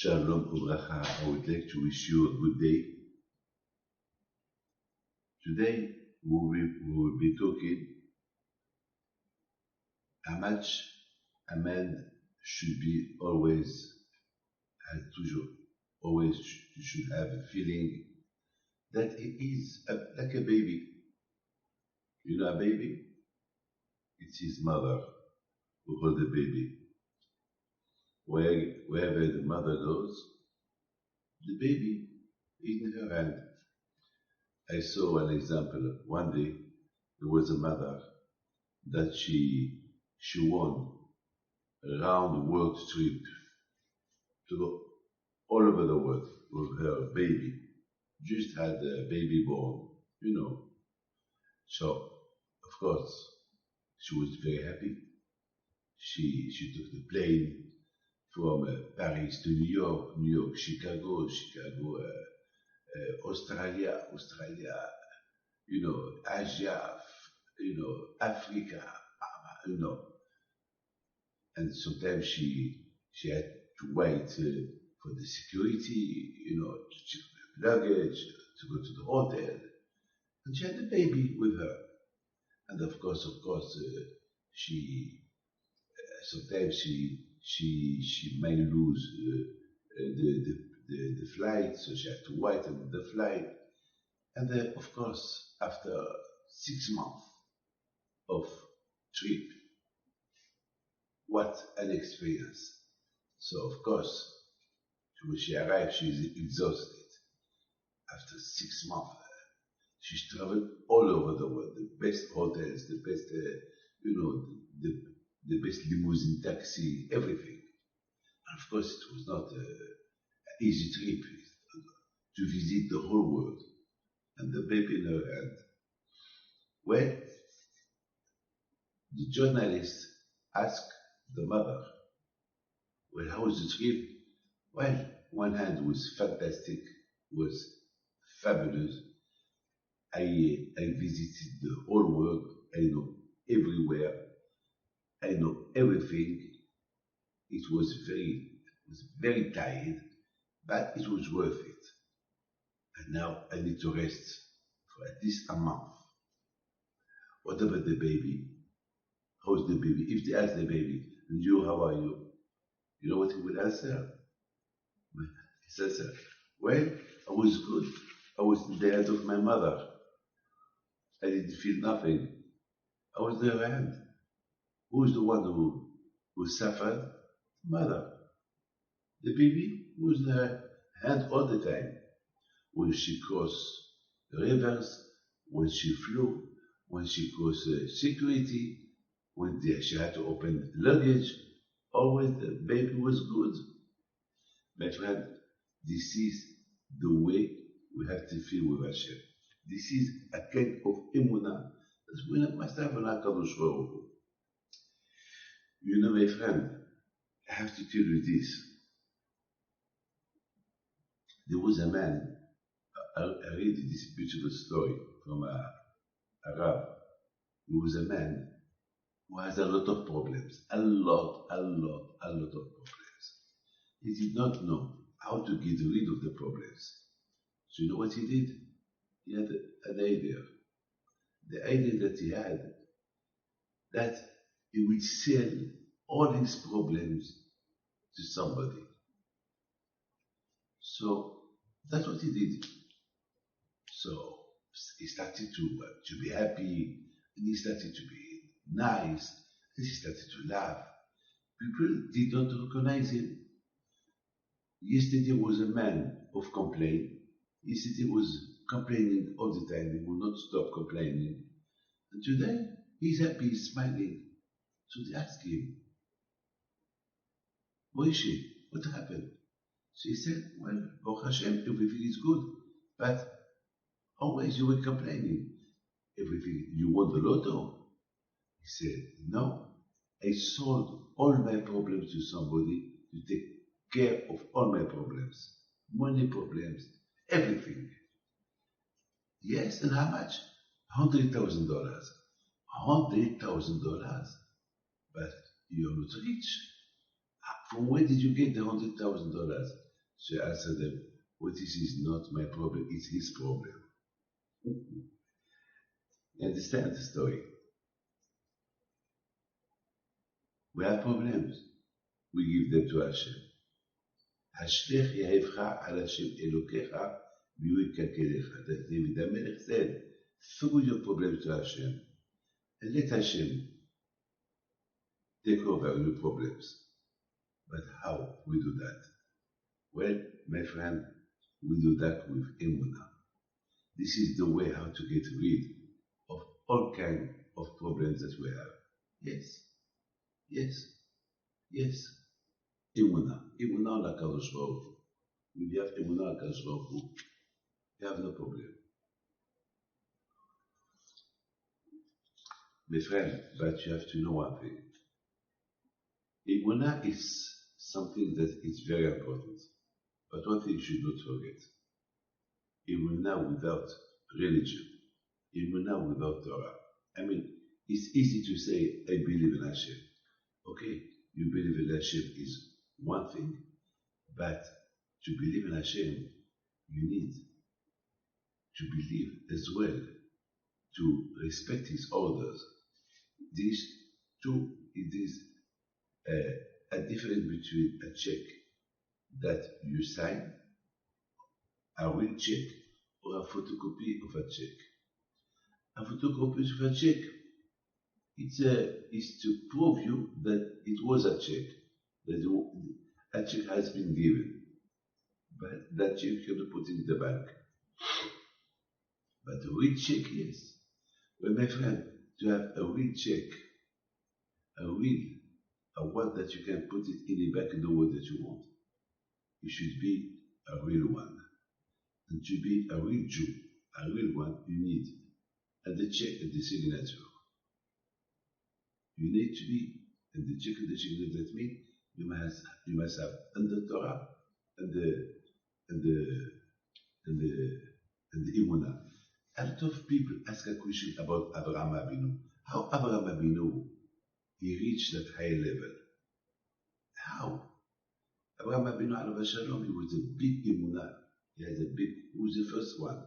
Shalom Ubracha. I would like to wish you a good day. Today we will be talking how much a man should be always, always should have a feeling that he is like a baby. You know a baby? It's his mother who holds the baby. Wherever the mother goes, the baby is in her hand. I saw an example. One day, there was a mother that she won a round world trip to go all over the world with her baby. Just had a baby born, So, of course, she was very happy. She took the plane from Paris to New York, Chicago, Australia, Asia, Africa, and sometimes she had to wait for the security, to check the luggage, to go to the hotel, and she had the baby with her, and of course, she sometimes she may lose the flight, so she had to wait on the flight. And then, of course, after 6 months of trip, what an experience. So, of course, when she arrived, she is exhausted. After 6 months, she's traveled all over the world, the best hotels, the best, the best limousine taxi, everything. And of course, it was not an easy trip to visit the whole world. And the baby in her hand. Well, the journalist asked the mother, well, how was the trip? Well, one hand was fantastic, was fabulous. I visited the whole world. I know everywhere. I know everything. It was very tired, but it was worth it. And now I need to rest for at least a month. What about the baby? How's the baby? If they ask the baby, and you, how are you? You know what he will answer? He says, well, I was good. I was in the hand of my mother. I didn't feel nothing. I was in her hand. Who's the one who suffered? Mother. The baby was in her hand all the time. When she crossed the rivers, when she flew, when she crossed security, when she had to open luggage, always the baby was good. My friend, this is the way we have to feel with Hashem. This is a kind of emunah that we must have an HaKadosh Baruch Hu. You know, my friend, I have to tell you this. There was a man, I read this beautiful story from a Arab. There was a man who has a lot of problems, a lot of problems. He did not know how to get rid of the problems. So you know what he did? He had an idea. The idea that he had, that he would sell all his problems to somebody. So that's what he did. So he started to be happy, and he started to be nice, and he started to laugh. People did not recognize him. Yesterday was a man of complaint. Yesterday was complaining all the time. He will not stop complaining. And today, he's happy, he's smiling. So they asked him, Moshe, what happened? So he said, well, Baruch Hashem, everything is good. But always you were complaining. Everything, you won the lotto. He said, no, I sold all my problems to somebody to take care of all my problems. Money problems, everything. Yes, and how much? $100,000. $100,000. But you're not rich. From where did you get the $100,000? So I answered them, "What is not my problem, it's his problem." You understand the story? We have problems. We give them to Hashem. Hashlech Yehevcha al Hashem Elokecha v'yu yikakerecha. That David HaMelech said, throw your problems to Hashem and let Hashem take over your problems. But how we do that? Well, my friend, we do that with emunah. This is the way how to get rid of all kinds of problems that we have. Yes, yes, yes. Emunah. Emunah la Kadosh Baruch Hu. When you have emunah la Kadosh Baruch Hu, you have no problem. My friend, but you have to know one thing. Emunah is something that is very important. But one thing you should not forget. Emunah without religion. Emunah without Torah. I mean, it's easy to say, I believe in Hashem. Okay, you believe in Hashem is one thing, but to believe in Hashem, you need to believe as well, to respect His orders. These two, it is a difference between a check that you sign, a real check, or a photocopy of a check. A photocopy of a check, it's to prove you that it was a check, that a check has been given, but that check you cannot put in the bank. But a real check, yes. Well, my friend, to have a real check, a one that you can put it in the bank in the way that you want, you should be a real one. And to be a real Jew, a real one, you need the check and the signature. You need to be, and the check and the signature, that means you must have the Torah and the Emunah. A lot of people ask a question about Abraham Avinu. How Abraham Avinu he reached that high level? How? Abraham Avinu Alav Shalom, he was a big Emunah. He was the first one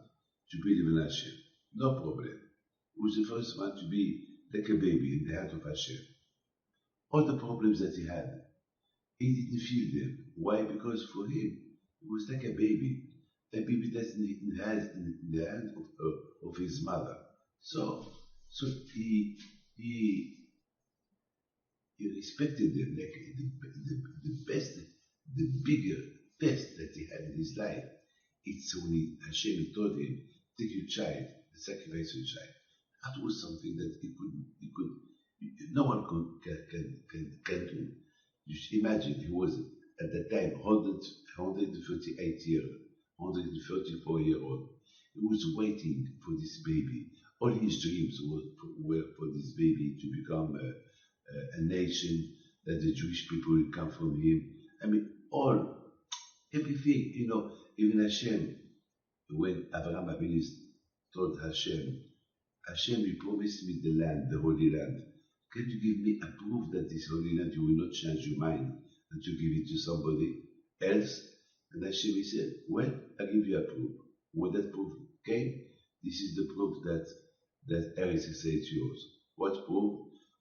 to believe in Hashem. No problem. He was the first one to be like a baby in the hand of Hashem. All the problems that he had, he didn't feel them. Why? Because for him, he was like a baby. A baby that's in the hand of his mother. So he respected them like the best, the bigger test that he had in his life. It's when Hashem told him, take your child, sacrifice your child. That was something that no one can do. You should imagine, he was at that time 138 years, 134-year-old. He was waiting for this baby. All his dreams were for this baby to become a nation, that the Jewish people will come from him. I mean, everything, even Hashem, when Abraham Avinu told Hashem, you promised me the land, the Holy Land. Can you give me a proof that this Holy Land, you will not change your mind and to give it to somebody else? And Hashem, he said, well, I'll give you a proof. When that proof came, this is the proof that Eretz Yisrael is yours. What proof?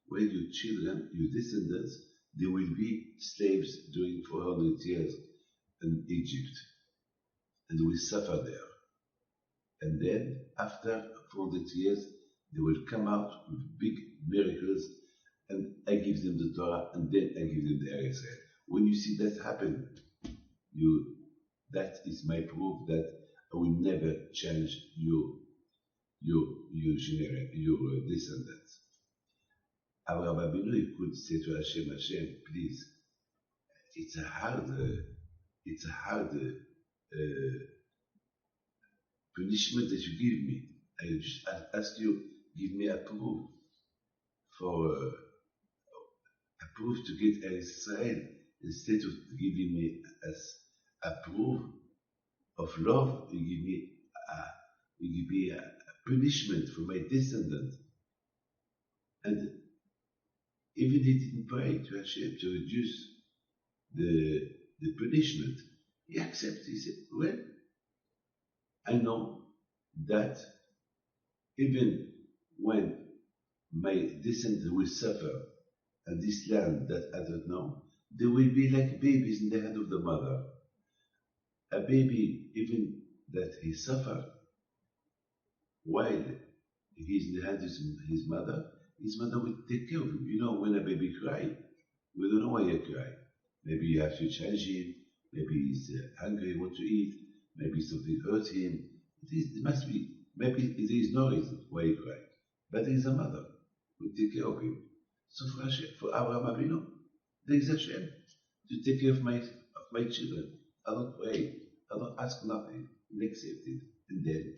When your children, your descendants, they will be slaves during 400 years in Egypt. And they will suffer there. And then, after 400 years, they will come out with big miracles, and I give them the Torah, and then I give them the Eretz Yisrael. When you see that happen, that is my proof that I will never change your descendants. Abraham Avinu could say to Hashem, please, it's a hard punishment that you give me. I just ask you, give me a proof to get Eretz Yisrael, instead of giving me a proof of love. You give me a punishment for my descendant. And even he didn't pray to Hashem to reduce the punishment. He accepted. He said, well, I know that even when my descendants will suffer and this land that I don't know, they will be like babies in the hand of the mother. A baby, even that he suffered while he's in the hand of his mother will take care of him. You know, when a baby cries, we don't know why he cries. Maybe you have to change him, maybe he's hungry, wants to eat, maybe something hurts him. It must be, maybe there is no reason why he cries. But there is a mother who will take care of him. So for Hashem, for Abraham Avinu, there is Hashem to take care of my children. I don't pray, I don't ask nothing, and accept it. And then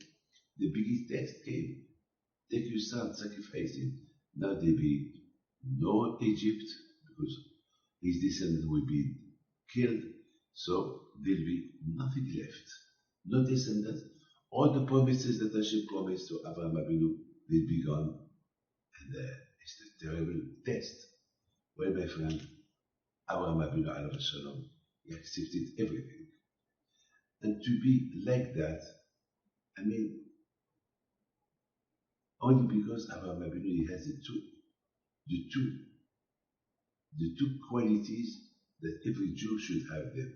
the biggest test came. Take your son, sacrifice him. Now there be no Egypt, because his descendants will be killed, so there'll be nothing left. No descendants. All the promises that Hashem promised to Abraham Avinu will be gone. And it's a terrible test. Well, my friend, Abraham Avinu alayhi shalom, he accepted everything. And to be like that, I mean, only because Abraham Avinu has the two qualities that every Jew should have them.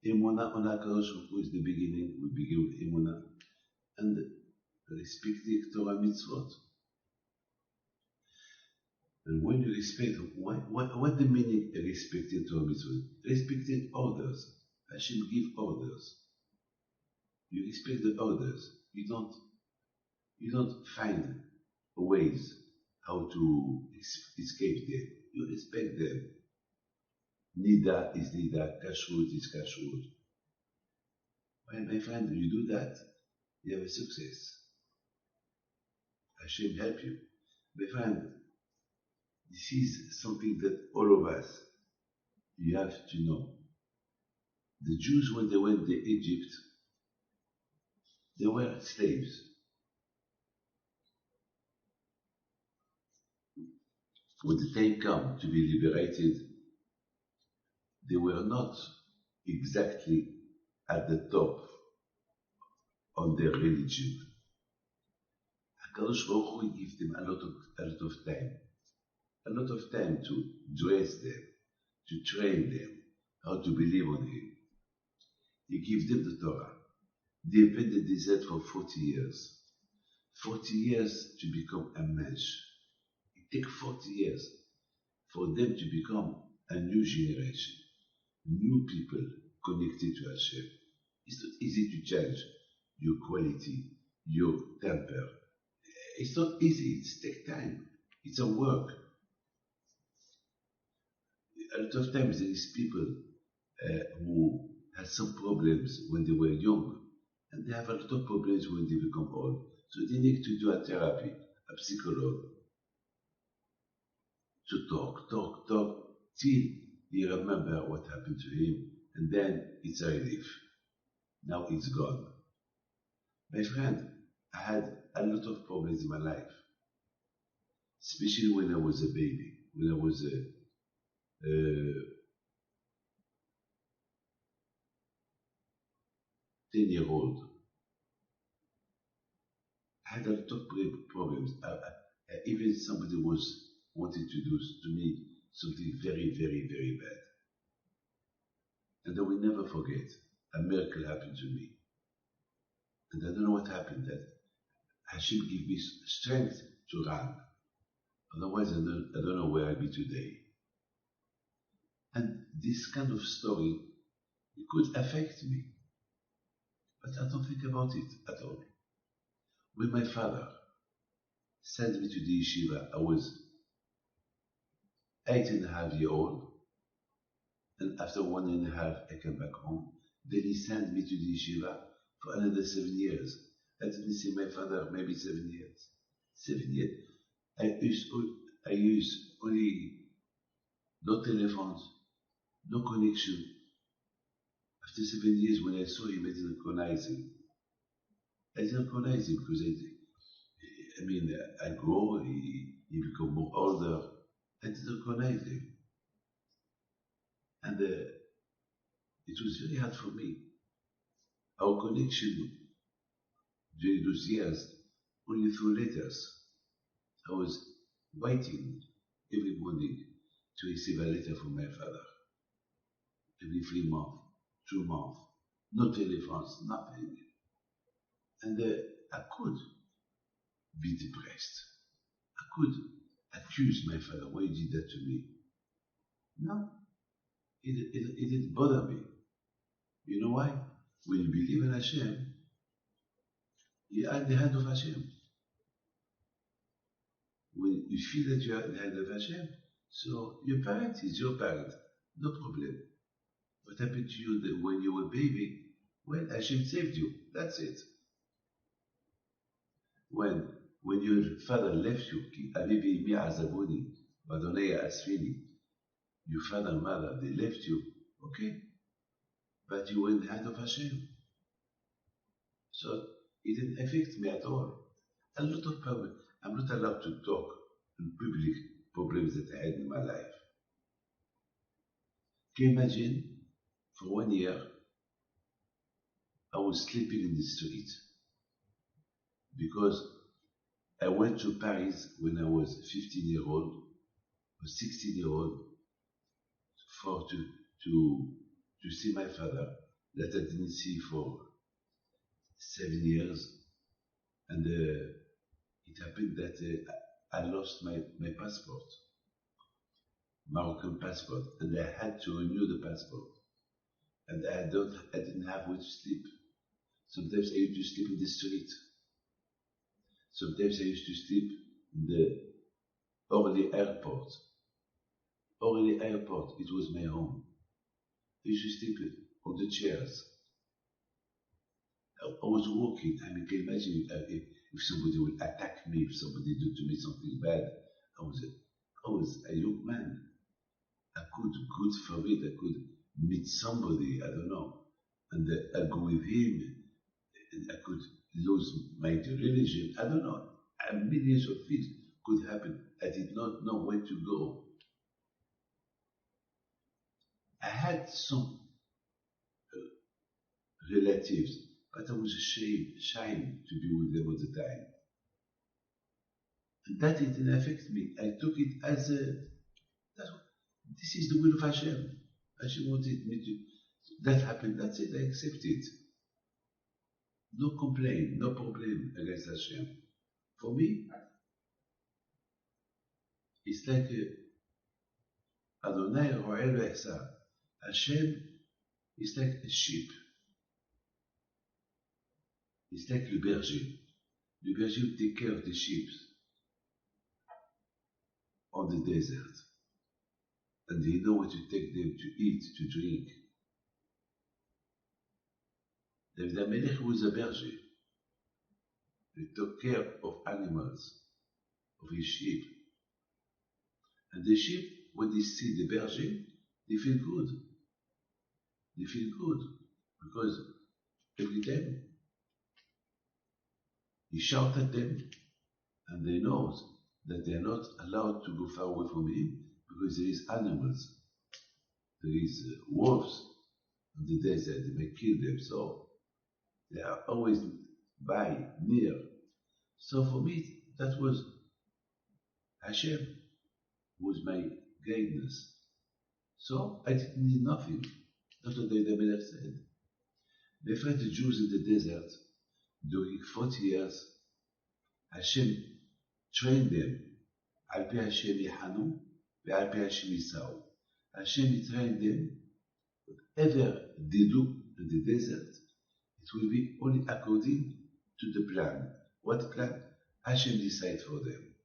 Emunah on HaKadosh Baruch Hu is the beginning. We begin with Emunah, and respecting Torah mitzvot. And when you respect, what the meaning of respecting Torah mitzvot? Respecting orders. Hashem give orders. You respect the orders. You don't find ways how to escape them. You respect them. Nida is nida, kashrut is kashrut. Well, my friend, you do that, you have a success. Hashem help you. My friend, this is something that all of us, you have to know. The Jews, when they went to Egypt, they were slaves. When the time came to be liberated, they were not exactly at the top on their religion. HaKadosh Baruch Hu gave them a lot of time to dress them, to train them, how to believe on Him. He gave them the Torah. They went in the desert for 40 years. 40 years to become a mensch. It takes 40 years for them to become a new generation, new people connected to Hashem. It's not easy to change your quality, your temper. It's not easy, it takes time. It's a work. A lot of times there is people who had some problems when they were young, and they have a lot of problems when they become old. So they need to do a therapy, a psychologue, to talk, till he remember what happened to him, and then it's a relief. Now it's gone. My friend, I had a lot of problems in my life, especially when I was a baby, when I was a 10-year-old. I had a lot of problems. Even somebody was wanting to do to me something very, very, very bad. And I will never forget, a miracle happened to me. And I don't know what happened, that Hashem gave me strength to run. Otherwise, I don't know where I'll be today. And this kind of story, it could affect me. But I don't think about it at all. When my father sent me to the yeshiva, I was 8.5 years old. And after 1.5 I came back home. Then he sent me to the yeshiva for another 7 years. I didn't see my father maybe 7 years. 7 years. I used only no telephones, no connection. After 7 years, when I saw him, I didn't recognize him. I didn't recognize him because I grow, he become more older. I didn't recognize him. And it was very hard for me. Our connection during those years only through letters. I was waiting every morning to receive a letter from my father. Every 3 months, 2 months, no telephones, nothing. And I could be depressed. I could accuse my father, why he did that to me. No, it didn't bother me. You know why? When you believe in Hashem, you are in the hand of Hashem. When you feel that you are in the hand of Hashem, so your parent is your parent, no problem. What happened to you when you were a baby? Well, Hashem saved you, that's it. When your father left you, Abibi mi azabuni, Badonei asfini, your father and mother, they left you, okay, but you were in the hand of Hashem. So it didn't affect me at all. A lot of problems. I'm not allowed to talk in public problems that I had in my life. Can you imagine, for 1 year, I was sleeping in the street because I went to Paris when I was 15-year-old or 16-year-old to see my father that I didn't see for 7 years. And it happened that I lost my passport, Moroccan passport, and I had to renew the passport. And I didn't have where to sleep. Sometimes I used to sleep in the street. Sometimes I used to sleep in the Orly airport. Orly airport, it was my home. I used to sleep on the chairs. I was walking. I mean, can you imagine if somebody would attack me, if somebody did to me something bad? I was a young man. I could, God forbid, I could meet somebody, I don't know, and I go with him, and I could lose my religion, I don't know. Millions of things could happen. I did not know where to go. I had some relatives, but I was ashamed to be with them all the time. And that didn't affect me. I took it as this is the will of Hashem. Hashem wanted me to. That happened, that's it, I accept it. No complaint, no problem against Hashem. For me, it's like Adonai Ro'el Ve'esa. Hashem is like a sheep. It's like le berger. Le berger will take care of the sheep on the desert. And they know what to take them to eat, to drink. David HaMelech was a berger. He took care of animals, of his sheep. And the sheep, when they see the berger, they feel good. They feel good because every time he shouts at them, and they know that they are not allowed to go far away from him because there is animals, there is wolves in the desert. They may kill them, so they are always near. So for me, that was Hashem, was my guidance. So I didn't need nothing. That's what the Melech said. They find the Jews in the desert during 40 years. Hashem trained them. Al pi Hashem yihanu, ve'al pi Hashem yisau. Hashem trained them. Whatever they do in the desert, it will be only according to the plan. What plan? Hashem decides for them.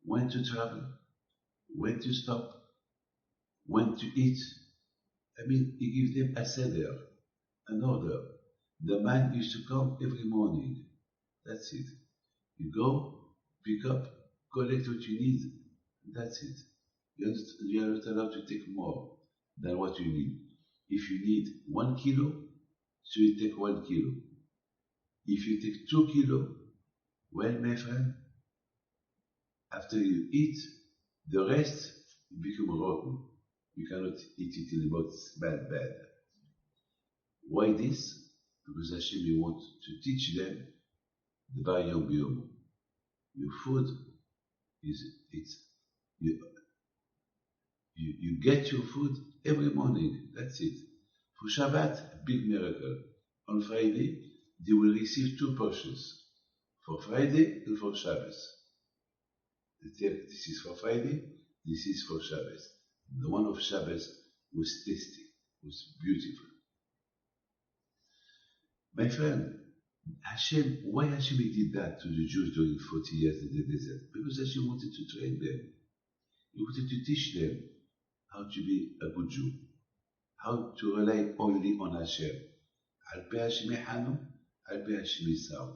When to travel, when to stop, when to eat. I mean, he gives them a seder, an order. The man used to come every morning. That's it. You go, pick up, collect what you need. That's it. You are not allowed to take more than what you need. If you need 1 kilo, so you take 1 kilo. If you take 2 kilo, well, my friend, after you eat, the rest become rotten. You cannot eat it anymore, it's bad. Why this? Because Hashem wants to teach them the Bayom Biyom. Your food you get your food every morning. That's it. For Shabbat, a big miracle. On Friday, they will receive 2 portions. For Friday and for Shabbos. This is for Friday, this is for Shabbos. The one of Shabbos was tasty, was beautiful. My friend, why Hashem did that to the Jews during 40 years in the desert? Because Hashem wanted to train them. He wanted to teach them how to be a good Jew, how to rely only on Hashem. Al pi Hashem Hanu, Al pi Hashem Yisau.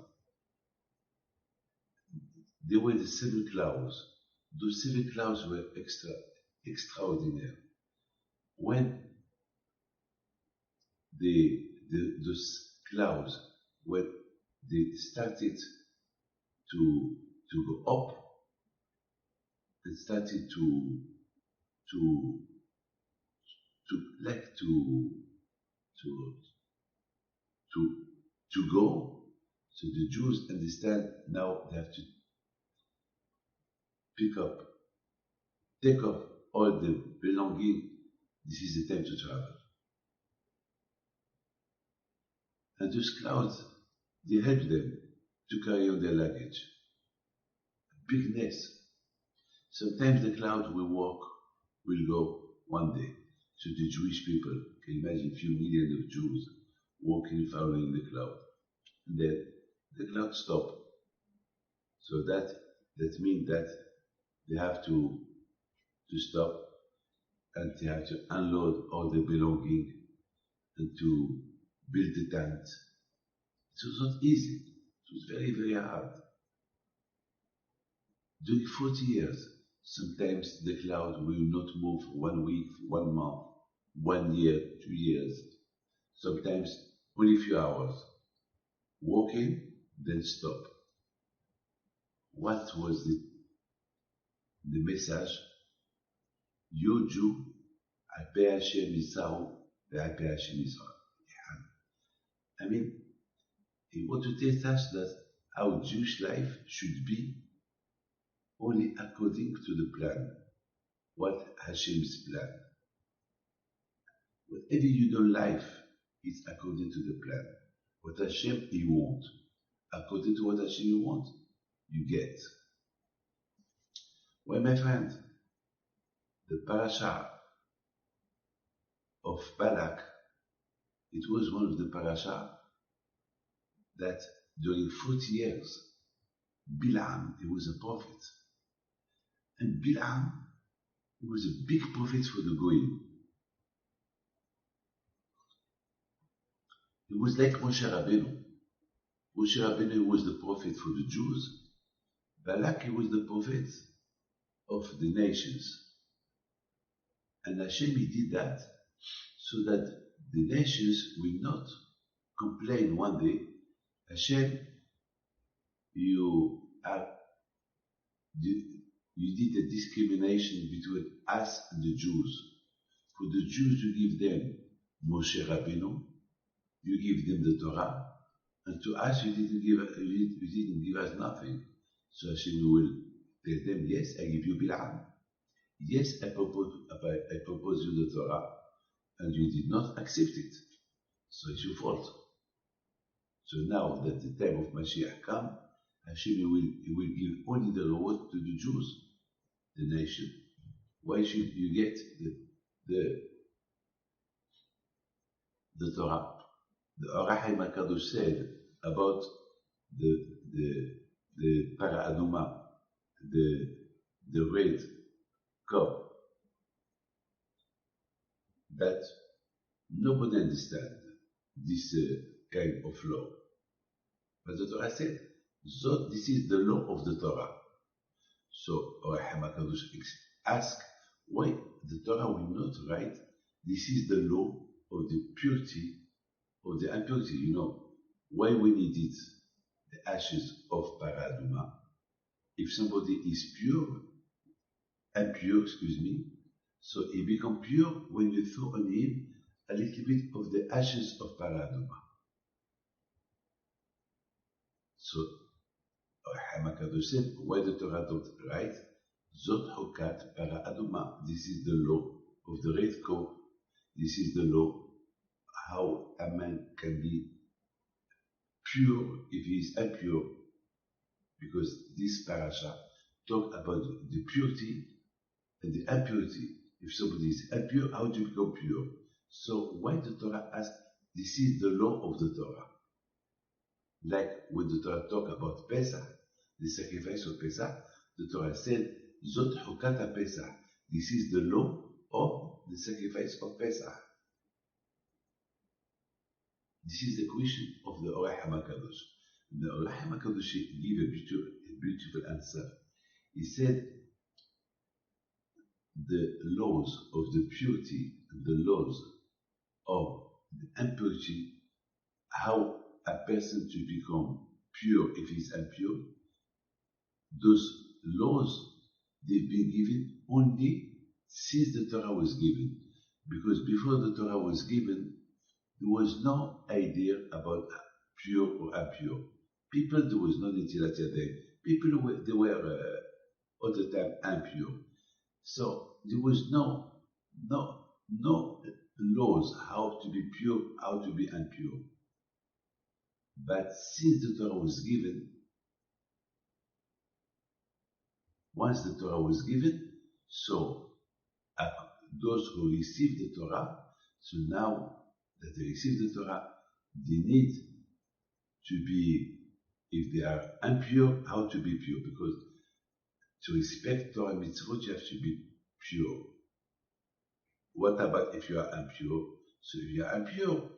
There were the 7 clouds. Those 7 clouds were extraordinary. When those clouds, when they started to go up, they started to go. So the Jews understand now they have to take off all the belonging. This is the time to travel. And those clouds, they help them to carry on their luggage. Bigness. Sometimes the cloud will go one day. So the Jewish people, can you imagine a few million of Jews walking, following the cloud. And then the cloud stopped. So that means that they have to stop and they have to unload all the belonging and to build the tent. It was not easy. It was very, very hard. During 40 years, sometimes the cloud will not move 1 week, 1 month, 1 year, 2 years. Sometimes only a few hours. Walking, then stop. What was the message? You Jew, Al pi Hashem Yisau, Al pi Hashem Yisrael. I mean, he wants to tell us that our Jewish life should be only according to the plan. What Hashem's plan. Whatever you do in life is according to the plan. What Hashem He wants. According to what Hashem you want, you get. Well, my friend, the Parsha of Balak, it was one of the Parsha that during 40 years, Bilam, he was a prophet. And Bilam, he was a big prophet for the Goyim. He was like Moshe Rabbeinu. Moshe Rabbeinu was the prophet for the Jews. Balak, he was the prophet of the nations. And Hashem, he did that so that the nations will not complain one day. Hashem, you did a discrimination between us and the Jews. For the Jews, you give them Moshe Rabbeinu, you give them the Torah, and to us you didn't give us nothing. So Hashem will tell them, yes, I give you Bilam. Yes, I propose you the Torah, and you did not accept it. So it's your fault. So now that the time of Mashiach come, Hashem will give only the reward to the Jews, the nation. Why should you get the Torah? The Orachim HaKadosh said about the Para Aduma, the red cup, that nobody understands this kind of law. But the Torah said, so this is the law of the Torah. So Orachim HaKadosh asked why the Torah will not write, this is the law of the purity or the impurity, why we needed the ashes of Paraduma. If somebody is impure, so he becomes pure when you throw on him a little bit of the ashes of Paraduma. So, Hamakadosh said, why the Torah don't write? Zot Chukat Paraduma. This is the law of the red coat. This is the law how a man can be pure if he is impure. Because this parasha talk about the purity and the impurity. If somebody is impure, how to become pure? So why the Torah asks, this is the law of the Torah. Like when the Torah talk about Pesach, the sacrifice of Pesach, the Torah said, Zot Chukat Pesach. This is the law of the sacrifice of Pesach. This is the question of the Orach HaMakadosh. The Orach HaMakadosh gave a beautiful answer. He said, the laws of the purity and the laws of the impurity, how a person to become pure if he's impure, those laws, they've been given only since the Torah was given. Because before the Torah was given, there was no idea about pure or impure. People, there was no Netilat Yadayim. People, they were all the time impure. So there was no laws how to be pure, how to be impure. But since the Torah was given, once the Torah was given, so those who received the Torah, so now that they received the Torah, they need to be, if they are impure, how to be pure, because to respect Torah mitzvot, you have to be pure. What about if you are impure? So if you are impure,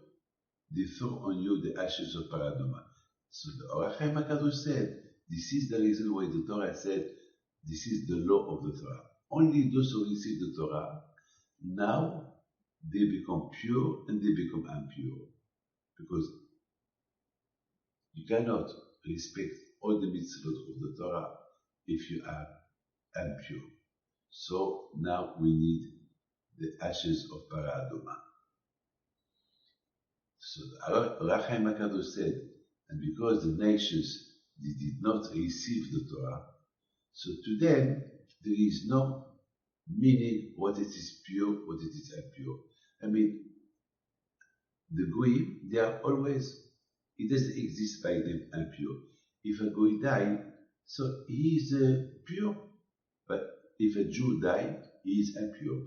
they throw on you the ashes of Paraduma. So the Orach HaMakadosh said, this is the reason why the Torah said, this is the law of the Torah. Only those who receive the Torah, now they become pure and they become impure. Because you cannot respect all the mitzvot of the Torah if you are impure. So now we need the ashes of Paraduma. So Orach HaMakadosh said, and because the nations they did not receive the Torah, so to them there is no meaning what it is pure, what it is impure. I mean, the Goyim, they are always, it doesn't exist by them impure. If a Goy die, so he is pure, but if a Jew die, he is impure.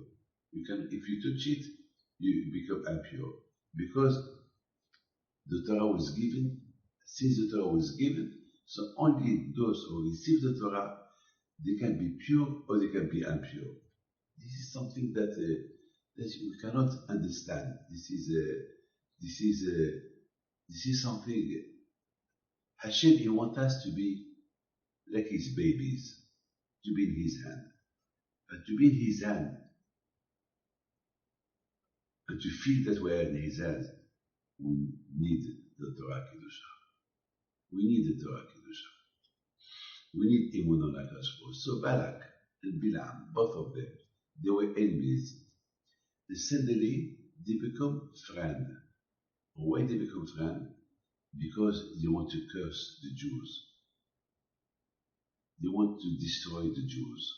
You can, if you touch it, you become impure. Because the Torah was given, since the Torah was given, so only those who receive the Torah, they can be pure or they can be impure. This is something that we cannot understand. This is something Hashem, he wants us to be like his babies, to be in his hand. But to be in his hand and to feel that we are in his hands, we need the Torah Kedusha. We need the Torah Kedusha. We need Emunah like us. So Balak and Bilam, both of them, they were enemies. And suddenly, they become friends. Why they become friends? Because they want to curse the Jews. They want to destroy the Jews.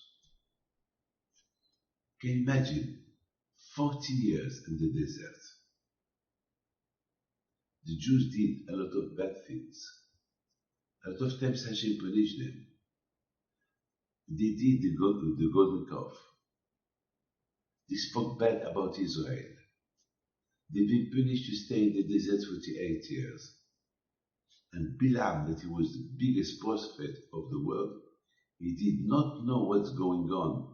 Can you imagine 40 years in the desert? The Jews did a lot of bad things. A lot of times Hashem punished them. They did the golden calf. They spoke bad about Israel. They've been punished to stay in the desert 48 years. And Bilam, that he was the biggest prophet of the world, he did not know what's going on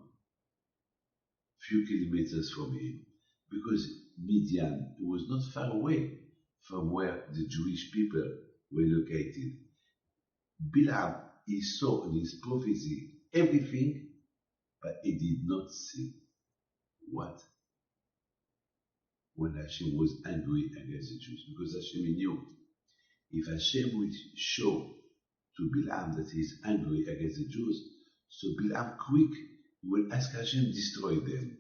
few kilometers from him. Because Midian, it was not far away from where the Jewish people were located. Bilam, he saw in his prophecy everything, but he did not see what? When Hashem was angry against the Jews. Because Hashem knew, if Hashem would show to Bilam that he is angry against the Jews, so Bilam quick will ask Hashem destroy them,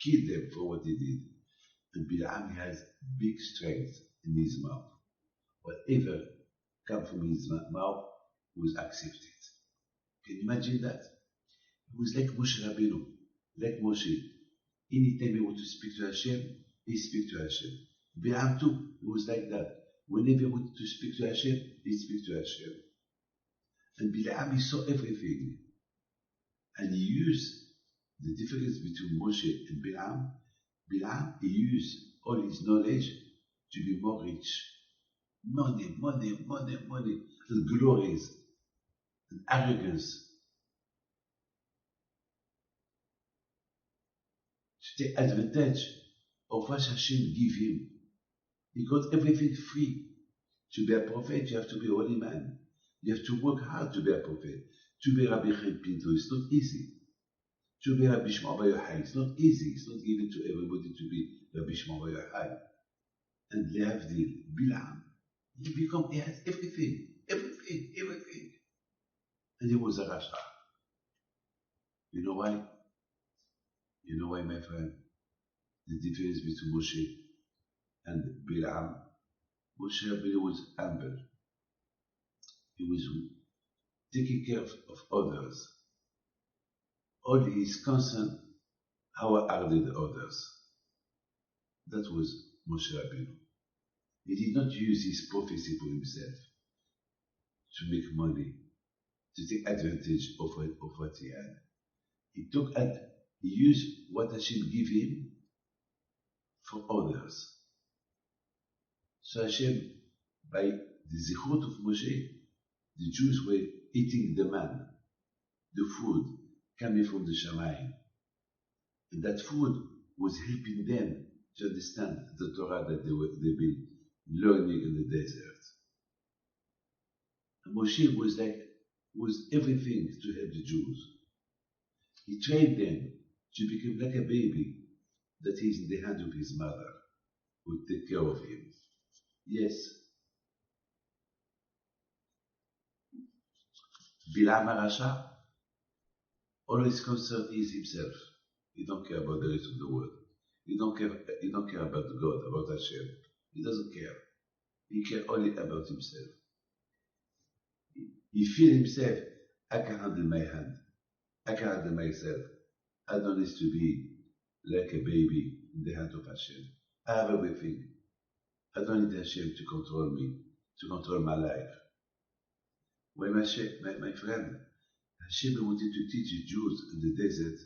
kill them for what they did. And Bil'am has big strength in his mouth. Whatever comes from his mouth was accepted. Can you imagine that? It was like Moshe Rabbeinu, like Moshe. Anytime he wanted to speak to Hashem, he speaks to Hashem. Bil'am too, it was like that. Whenever he wanted to speak to Hashem, he speaks to Hashem. And Bil'am, he saw everything. And he used the difference between Moshe and Bil'am. Bil'am, he used all his knowledge to be more rich. Money, and glories, and arrogance. To take advantage of what Hashem gave him. He got everything free. To be a prophet, you have to be a holy man. You have to work hard to be a prophet. To be Rabbi Chaim Pinto, it's not easy. To be Rabbi Shmuel Bar Yochai, it's not easy. It's not given to everybody to be Rabbi Shmuel Bar Yochai. And Lehavdil, Bil'am, he has everything. And he was a Rasha. You know why? You know why, my friend? The difference between Moshe and Bil'am. Moshe Rabbeinu was humble. He was taking care of others. All his concern, how are the others? That was Moshe Rabbeinu. He did not use his prophecy for himself to make money, to take advantage of what he had. He used what Hashem gave him for others. So Hashem, by the zichut of Moshe, the Jews were eating the man, the food coming from the Shamayim. And that food was helping them to understand the Torah that they've been learning in the desert. And Moshe was everything to help the Jews. He trained them to become like a baby that is in the hand of his mother, who would take care of him. Yes. Bil'am HaRasha, all his concern is himself. He don't care about the rest of the world. He don't care about God, about Hashem. He doesn't care. He cares only about himself. He feels himself, I can handle my hand. I can handle myself. I don't need to be like a baby in the hand of Hashem. I have everything. I don't need Hashem to control me, to control my life. When my friend, Hashem wanted to teach the Jews in the desert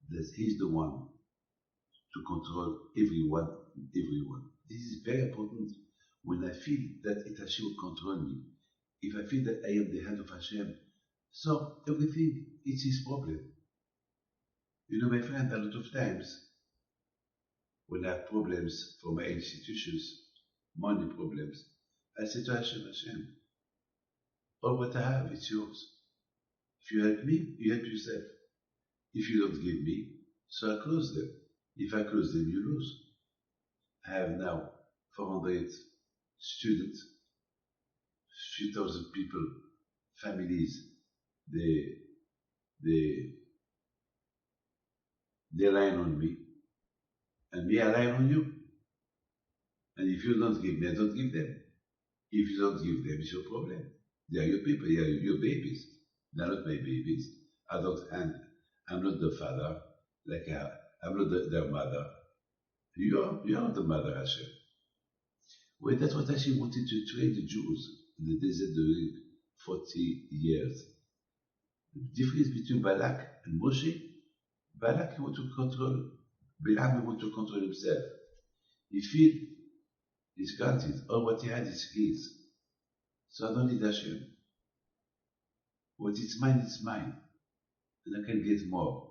that he's the one to control everyone. This is very important. When I feel that Hashem will control me, if I feel that I am the hand of Hashem, so everything is his problem. You know, my friend, a lot of times, when I have problems for my institutions, money problems, I say to Hashem, all what I have, it's yours. If you help me, you help yourself. If you don't give me, so I close them. If I close them, you lose. I have now 400 students, few thousand people, families, they rely on me, and me I rely on you. And if you don't give me, I don't give them. If you don't give them, it's your problem. They are your people, they are your babies. They are not my babies. I'm not the father, I'm not their mother. You are the mother, Hashem. Well, that's what Hashem wanted to train the Jews in the desert during 40 years. The difference between Balak and Moshe, Balak he wanted to control, Bil'am he wanted to control himself. He feel he's granted, all what he had is his. So I don't need Hashem. What is mine is mine, and I can get more.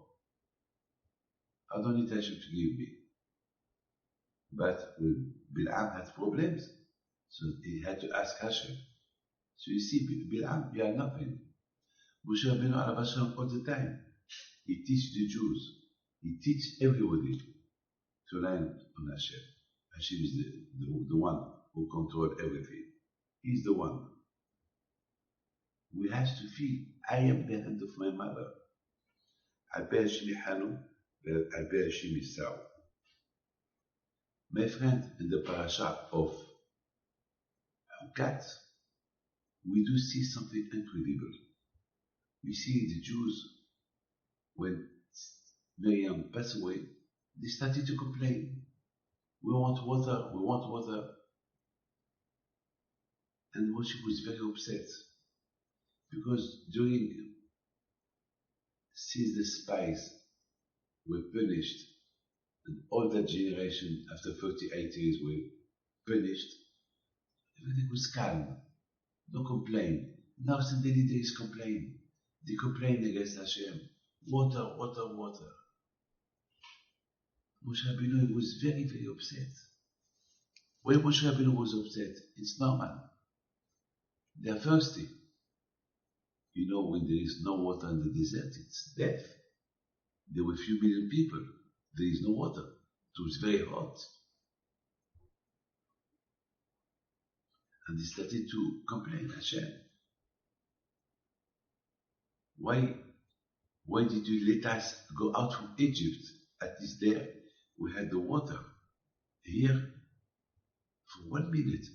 I don't need Hashem to give me. But when Bil'am had problems, so he had to ask Hashem. So you see, Bil'am, you are nothing. Moshe Rabbeinu alav Hashem all the time. He teaches the Jews. He teaches everybody to rely on Hashem. Hashem is the one who controls everything. He's the one. We have to feel, I am the hand of my mother. Abba Hashem Hanu, Abba Hashem Isau. My friend, in the Parsha of Chukat, we do see something incredible. We see the Jews, when Miriam passed away, they started to complain. We want water, we want water. And Moshe was very upset, because since the spies were punished, and all that generation after 38 years were punished, everything was calm, no complaint. Now suddenly there is complaint. They complain against Hashem. Water, water, water. Moshe Rabbeinu was very, very upset. Why Moshe Rabbeinu was upset? It's normal. They are thirsty. You know, when there is no water in the desert, it's death. There were a few million people. There is no water. It was very hot. And they started to complain, Hashem. Why did you let us go out from Egypt? At least there we had the water. Here, for 1 minute,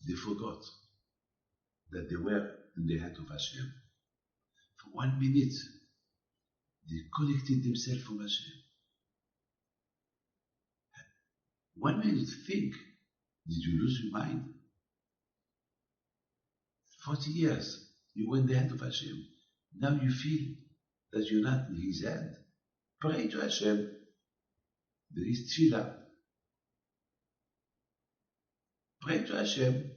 they forgot that they were in the hand of Hashem. For 1 minute, they connected themselves from Hashem. 1 minute, think. Did you lose your mind? 40 years, you were in the hand of Hashem. Now you feel that you're not in His hand. Pray to Hashem. There is tefillah. Pray to Hashem.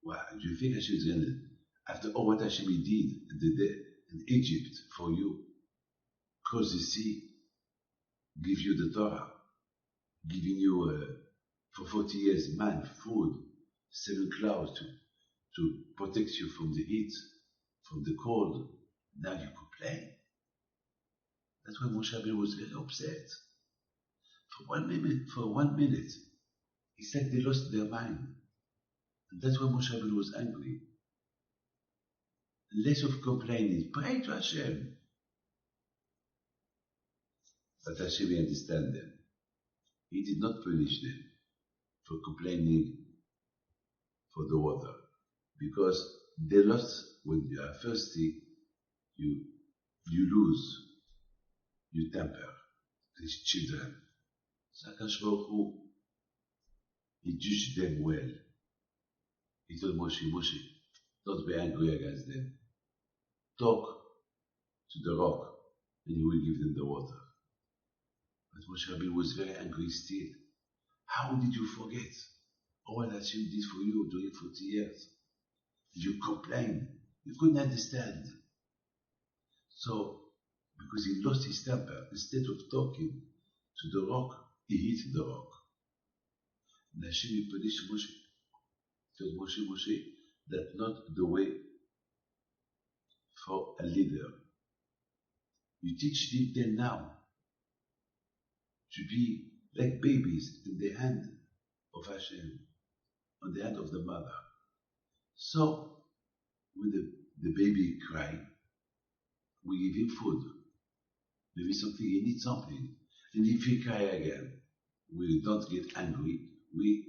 Wow, do you think Hashem is going to, after all what Hashem did in Egypt for you, cross the sea, give you the Torah, giving you for 40 years man, food, 7 clouds to protect you from the heat, from the cold. Now you complain. That's why Moshe Rabbeinu was very upset. For 1 minute, it's like they lost their mind. And that's why Moshe Rabbeinu was angry. Less of complaining, pray to Hashem. But Hashem understand them. He did not punish them for complaining for the water, because they lost. When you are thirsty, you lose your temper. These children. So HaKadosh Baruch Hu, He judged them well. He told Moshe, don't be angry against them. Talk to the rock, and He will give them the water. But Moshe Rabbeinu was very angry still. How did you forget all that Hashem did for you during 40 years? You complained. You couldn't understand. So, because he lost his temper, instead of talking to the rock, he hit the rock. And Hashem punished Moshe. He told Moshe, that's not the way for a leader. You teach them now to be like babies in the hand of Hashem, on the hand of the mother. So, when the baby cries, we give him food. Maybe he needs something. And if he cries again, we don't get angry. We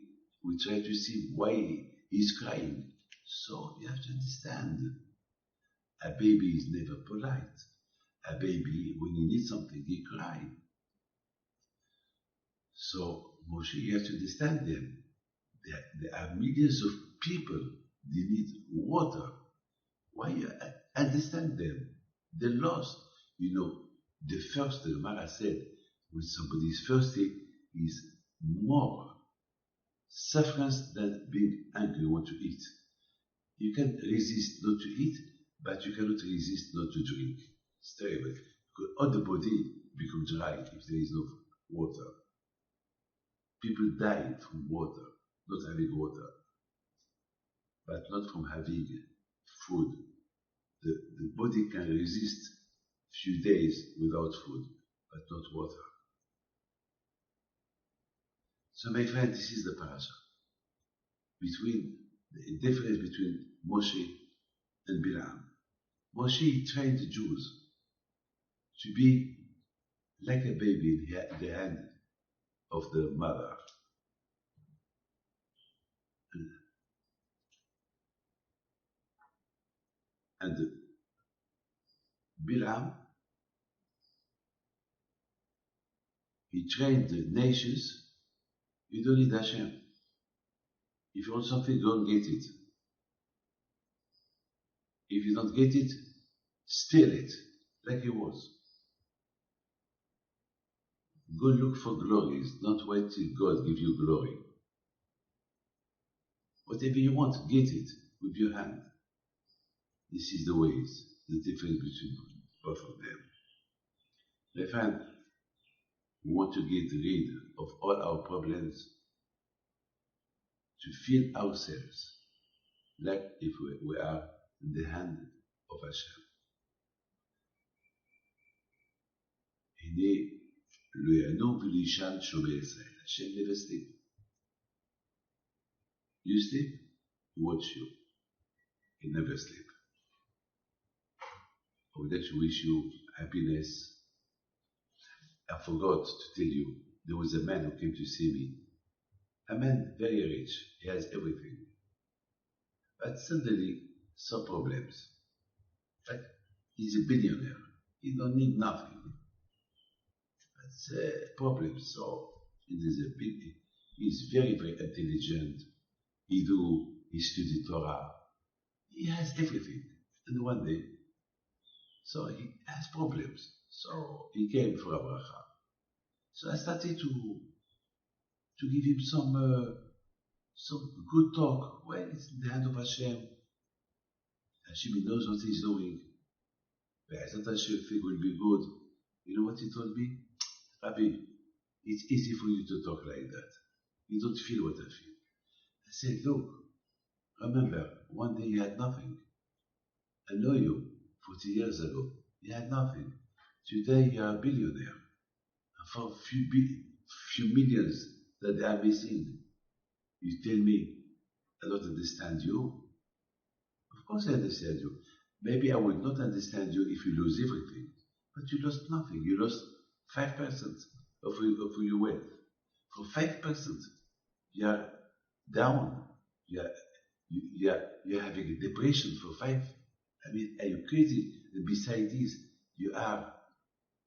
try to see why he's crying. So you have to understand, a baby is never polite. A baby, when he needs something, he cries. So Moshe, you have to understand them. There are millions of people, they need water. Why you understand them? They're lost. You know, the first, the Gemara said, when somebody is thirsty, is more sufferance than being angry, want to eat. You can resist not to eat, but you cannot resist not to drink. It's terrible. Because all the body becomes dry if there is no water. People die from water, not having water, but not from having food. The body can resist a few days without food, but not water. So my friend, this is the Parsha. The difference between Moshe and Balaam. Moshe trained the Jews to be like a baby in the hand of the mother. And Bilam, he trained the nations. You don't need Hashem. If you want something, go and get it. If you don't get it, steal it, like he was. Go look for glories, not wait till God gives you glory. Whatever you want, get it with your hand. This is the ways, the difference between both of them. My friend, we want to get rid of all our problems, to feel ourselves like if we are in the hand of Hashem. הנה לא ינום ולישן שומר ישראל. Hashem never sleep. You sleep, he watch you. He never sleep. I would like to wish you happiness. I forgot to tell you, there was a man who came to see me. A man very rich, he has everything. But suddenly, some problems. In fact, he's a billionaire. He don't need nothing. But problems. So, he's very, very intelligent. He studied Torah. He has everything. And one day, so he has problems. So he came for a bracha. So I started to give him some good talk. Well, it's in the hand of Hashem. Hashem knows what he's doing. Hashem will be good. You know what he told me? Rabbi, it's easy for you to talk like that. You don't feel what I feel. I said, look, remember, one day you had nothing. I know you, 40 years ago. You had nothing. Today you are a billionaire. And for few millions that they are missing, you tell me, I don't understand you. Of course I understand you. Maybe I would not understand you if you lose everything. But you lost nothing. You lost 5% of your wealth. For 5%, you are down. You're having a depression for 5. I mean, are you crazy? And besides this, you are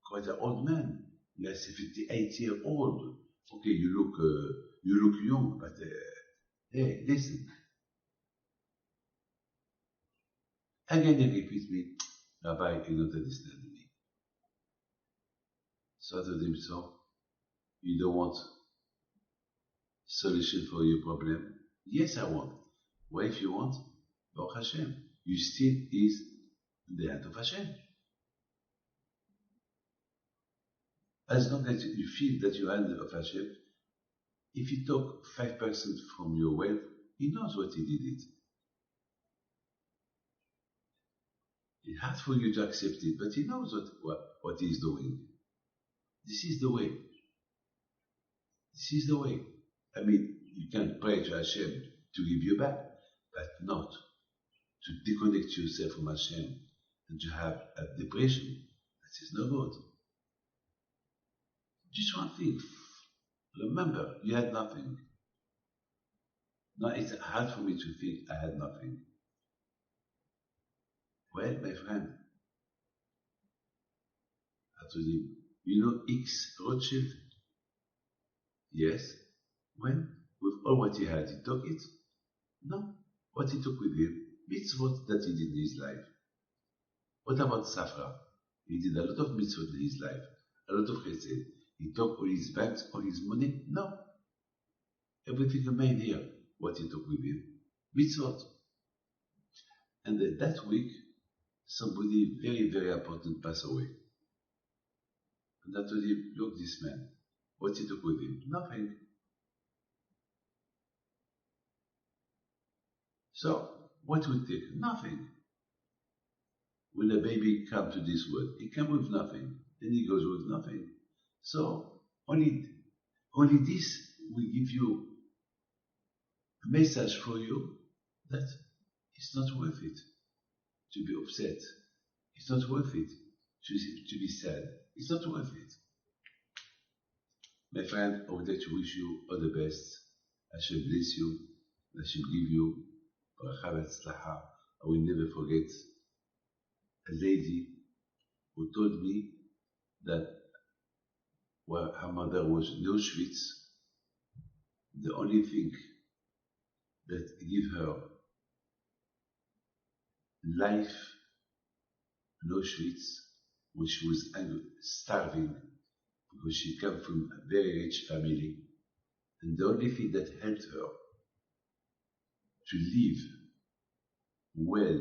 quite an old man. You are 78 years old. Okay, you look young, but hey, listen. Again, he repeats me, Rabbi, you don't understand me. So I told him, so you don't want solution for your problem? Yes, I want. What if you want? Baruch Hashem. You still is in the hand of Hashem. As long as you feel that you are in the hand of Hashem, if you took 5% from your wealth, he knows what he did it. It's hard for you to accept it, but he knows what he's doing. This is the way. This is the way. I mean, you can pray to Hashem to give you back, but not to disconnect yourself from Hashem and to have a depression. That is no good. Just one thing. Remember, you had nothing. Now it's hard for me to think I had nothing. Well, my friend, I told him, you know X Rothschild? Yes. When? With all what he had, he took it? No. What he took with him? Mitzvot that he did in his life. What about Safra? He did a lot of mitzvot in his life, a lot of chesed. He took all his banks, all his money? No. Everything remained here. What he took with him? Mitzvot. And that week, somebody very, very important passed away. And I told him, look, this man, what he took with him? Nothing. So, what will take? Nothing. When a baby comes to this world, he comes with nothing, and he goes with nothing. So, only this will give you a message for you that it's not worth it to be upset. It's not worth it to be sad. It's not worth it. My friend, I would like to wish you all the best. Hashem bless you. Hashem give you bracha v'atzlacha. I will never forget a lady who told me that while her mother was in Auschwitz, the only thing that gave her life in Auschwitz when she was starving, because she came from a very rich family, and the only thing that helped her to live well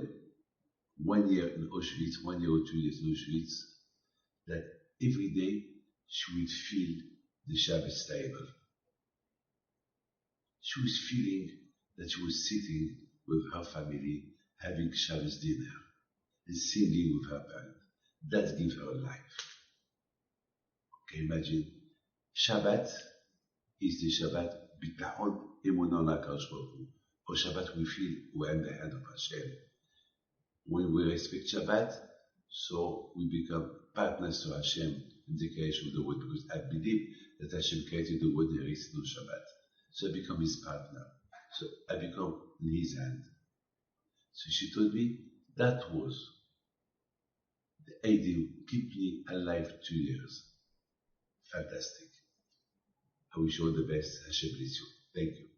1 year in Auschwitz, 1 year or 2 years in Auschwitz, that every day she would feel the Shabbos table. She was feeling that she was sitting with her family, having Shabbos dinner, and singing with her parents. That gave her life. Okay, imagine. Shabbat is the Shabbat bitachon emunah l'Akadosh Baruch Hu. For Shabbat we feel we're in the hand of Hashem. When we respect Shabbat, so we become partners to Hashem in the creation of the world, because I believe that Hashem created the world, there is no Shabbat. So I become his partner. So I become in his hand. So she told me that was the idea, keep me alive 2 years. Fantastic. I wish you all the best. Hashem bless you. Thank you.